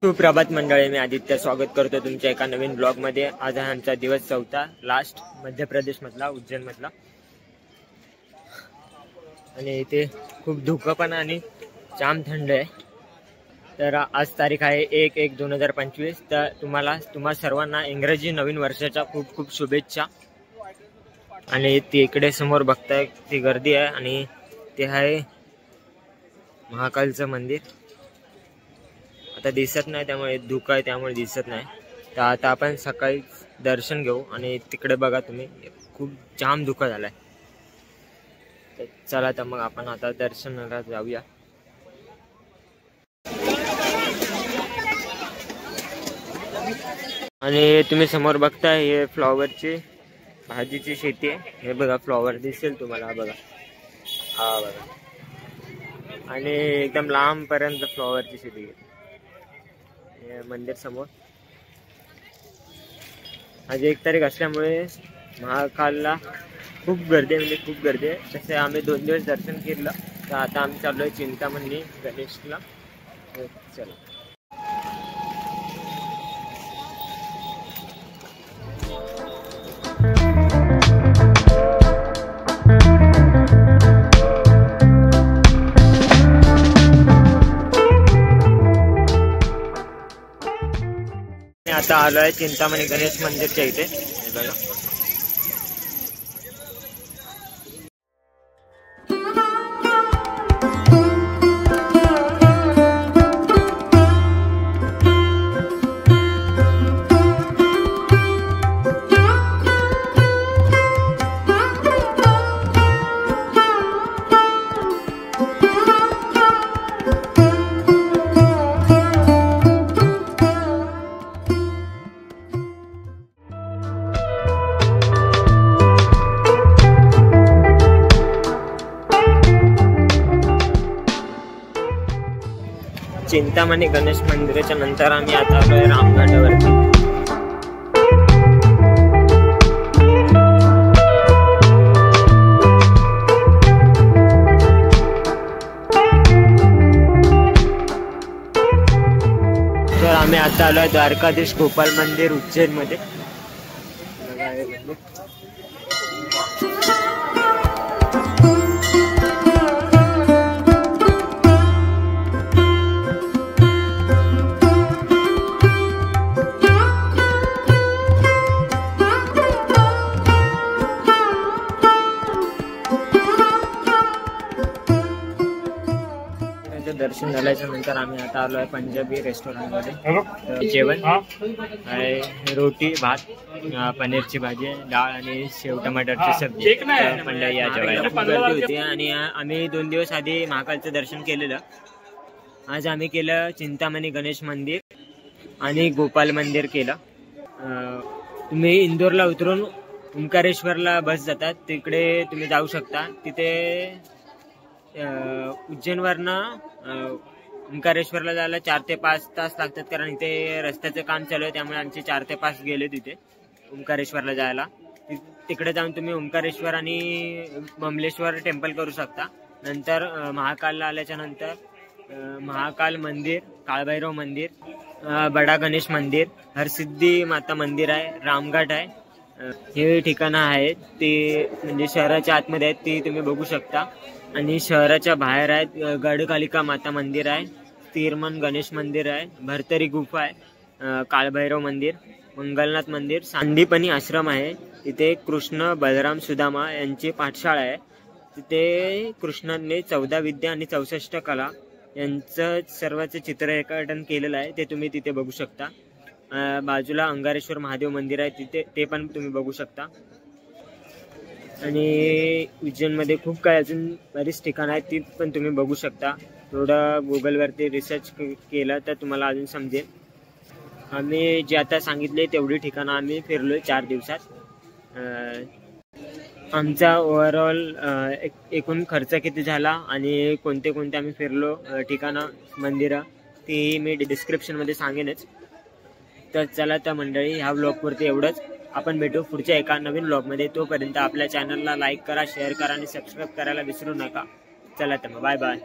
सुप्रभात मंडळी, मी आदित्य स्वागत करतो तुमच्या एका नवीन ब्लॉग मध्ये। आज आहे आमचा दिवस 4था लास्ट मध्य प्रदेश मधला, उज्जैन मधला। आणि इथे खूप धुकं पण आणि जाम थंड आहे। तर आज तारीख आहे 1/1/2025। तर तुम्हा सर्वांना इंग्रजी नवीन वर्षाच्या खूप खूप शुभेच्छा। आणि ती इकडे समोर बघताय ती गर्दी आहे आणि ते आहे महाकालचं मंदिर। आता दिसत नाही त्यामुळे धुकं आहे, त्यामुळे दिसत नाही। तर आता आपण सकाळी दर्शन घेऊ आणि तिकडे बघा तुम्ही खूप जाम धुकं झालाय। तर चला तर मग आपण आता दर्शनाला जाऊया। आणि तुम्ही समोर बघताय हे फ्लॉवरची भाजीची शेती आहे। हे बघा फ्लॉवर दिसेल तुम्हाला, बघा हा बघा। आणि एकदम लांब पर्यंत फ्लॉवरची शेती आहे। मंदिर समोर आज 1 तारीख असल्यामुळे महाकालला खूप गर्दी आहे, म्हणजे खूप गर्दी आहे। तसे आम्ही 2 दिवस दर्शन केलं। तर आता आम्ही चाललोय चिंतामणी गणेशला। चला आता आलोय चिंतामणी गणेश मंदिरच्या इथे। बघा चिंतामणी गणेश मंदिराच्या नंतर आम्ही आता आलोय रामघाटावरती। तर आम्ही आता आलोय द्वारकाधीश गोपाल मंदिर उज्जैन मध्ये। दर्शन झाल्याच्या नंतर आम्ही आता आलो आहे पंजाबी रेस्टॉरंट मध्ये। जेवण आहे रोटी भात, पनीरची भाजी, डाळ आणि शेव टमाटरची सब्जी। मंडळी या जेवायला गर्दी होती। आणि आम्ही 2 दिवस आधी महाकालचं दर्शन केलेलं। आज आम्ही केलं चिंतामणी गणेश मंदिर आणि गोपाल मंदिर केलं। तुम्ही इंदोरला उतरून ओंकारेश्वरला बस जातात, तिकडे तुम्ही जाऊ शकता। तिथे उज्जैनवरनं ओंकारेश्वरला जायला 4 ते 5 तास लागतात, कारण इथे रस्त्याचं काम चालू आहे। त्यामुळे आमचे 4 ते 5 गेले तिथे ओंकारेश्वरला जायला। तिकडे जाऊन तुम्ही ओंकारेश्वर आणि बमलेश्वर टेम्पल करू शकता। नंतर महाकालला आल्याच्या नंतर महाकाल मंदिर, काळभैरव मंदिर, बडा गणेश मंदिर, हरसिद्धी माता मंदिर आहे, रामघाट आहे। हे ठिकाणं आहेत ते म्हणजे शहराच्या आतमध्ये आहेत, ती तुम्ही बघू शकता। आणि शहराच्या बाहेर आहेत गडकालिका माता मंदिर आहे, तीरमन गणेश मंदिर आहे, भरतरी गुफा आहे, काळभैरव मंदिर, मंगलनाथ मंदिर, सांदीपनी आश्रम आहे। तिथे कृष्ण बलराम सुदामा यांची पाठशाळा आहे। तिथे कृष्णाने 14 विद्या आणि 64 कला यांचं सर्वांचं चित्र रेखाटन केलेलं आहे, ते तुम्ही तिथे बघू शकता। बाजूला अंगारेश्वर महादेव मंदिर आहे, तिथे ते पण तुम्ही बघू शकता। आणि उज्जैनमध्ये खूप काही अजून बरीच ठिकाणं आहेत, ती पण तुम्ही बघू शकता। थोडं गुगलवरती रिसर्च केलं तर तुम्हाला अजून समजेल। आम्ही जे आता सांगितले तेवढी ठिकाणं आम्ही फिरलोय 4 दिवसात। आमचा ओव्हरऑल एकूण खर्च किती झाला आणि कोणते कोणते आम्ही फिरलो ठिकाणं, मंदिरं, ती मी डिस्क्रिप्शनमध्ये सांगेनच। तर चला तर मंडळी, ह्या ब्लॉगवरती एवढंच। आपण भेटू पुढच्या एका नवीन ब्लॉगमध्ये। तोपर्यंत आपल्या चॅनलला लाईक करा, शेअर करा आणि सबस्क्राईब करायला विसरू नका। चला तर मग बाय बाय।